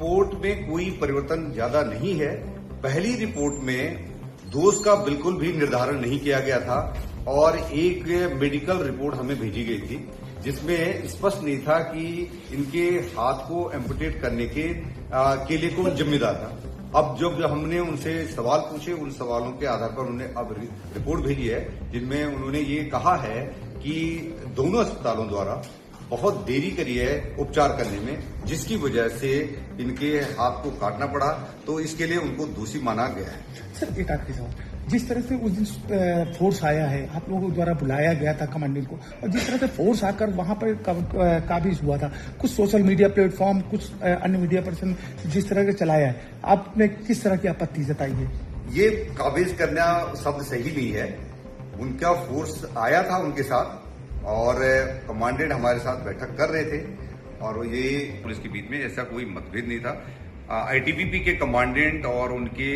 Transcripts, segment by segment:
Report में कोई परिवर्तन ज्यादा नहीं है। पहली रिपोर्ट में दोष का बिल्कुल भी निर्धारण नहीं किया गया था और एक मेडिकल रिपोर्ट हमें भेजी गई थी जिसमें स्पष्ट नहीं था कि इनके हाथ को एम्पुटेट करने के लिए कौन जिम्मेदार था। अब जब हमने उनसे सवाल पूछे, उन सवालों के आधार पर उन्होंने अब रिपोर्ट भेजी है जिनमें उन्होंने ये कहा है कि दोनों अस्पतालों द्वारा बहुत देरी करी है उपचार करने में, जिसकी वजह से इनके हाथ को काटना पड़ा, तो इसके लिए उनको दोषी माना गया है। सर एक आखिरी सवाल, जिस तरह से उस दिन फोर्स आया है, आप लोगों द्वारा बुलाया गया था कमांडेंट को, और जिस तरह से फोर्स आकर वहां पर काबिज हुआ था, कुछ सोशल मीडिया प्लेटफॉर्म, कुछ अन्य मीडिया पर्सन जिस तरह से चलाया है, आपने किस तरह की आपत्ति जताई है? ये काबिज करना शब्द सही नहीं है। उनका फोर्स आया था उनके साथ और कमांडेंट हमारे साथ बैठक कर रहे थे और ये पुलिस के बीच में ऐसा कोई मतभेद नहीं था। आईटीबीपी के कमांडेंट और उनके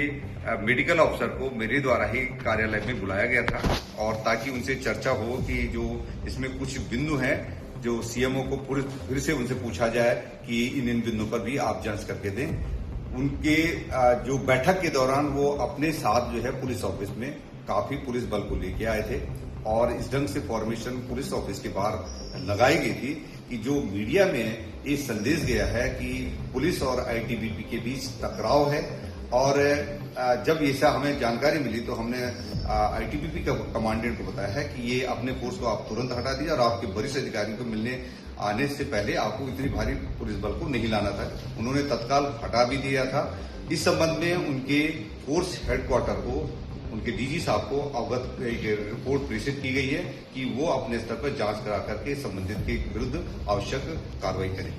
मेडिकल अफसर को मेरे द्वारा ही कार्यालय में बुलाया गया था और ताकि उनसे चर्चा हो कि जो इसमें कुछ बिंदु हैं जो सीएमओ को फिर से उनसे पूछा जाए कि इन बिंदुओं पर भी आप जांच करके दें। उनके जो बैठक के दौरान वो अपने साथ जो है पुलिस ऑफिस में काफी पुलिस बल को लेके आए थे और इस ढंग से फॉर्मेशन पुलिस ऑफिस के बाहर लगाई गई थी कि जो मीडिया में ये संदेश गया है कि पुलिस और आईटीबीपी के बीच टकराव है। और जब ऐसा हमें जानकारी मिली तो हमने आईटीबीपी के कमांडेंट को बताया है कि ये अपने फोर्स को आप तुरंत हटा दीजिए और आपके वरिष्ठ अधिकारियों को मिलने आने से पहले आपको इतनी भारी पुलिस बल को नहीं लाना था। उन्होंने तत्काल हटा भी दिया था। इस संबंध में उनके फोर्स हेडक्वार्टर को, उनके डीजी साहब को अवगत रिपोर्ट प्रेषित की गई है कि वो अपने स्तर पर जांच करा करके संबंधित के विरुद्ध आवश्यक कार्रवाई करें।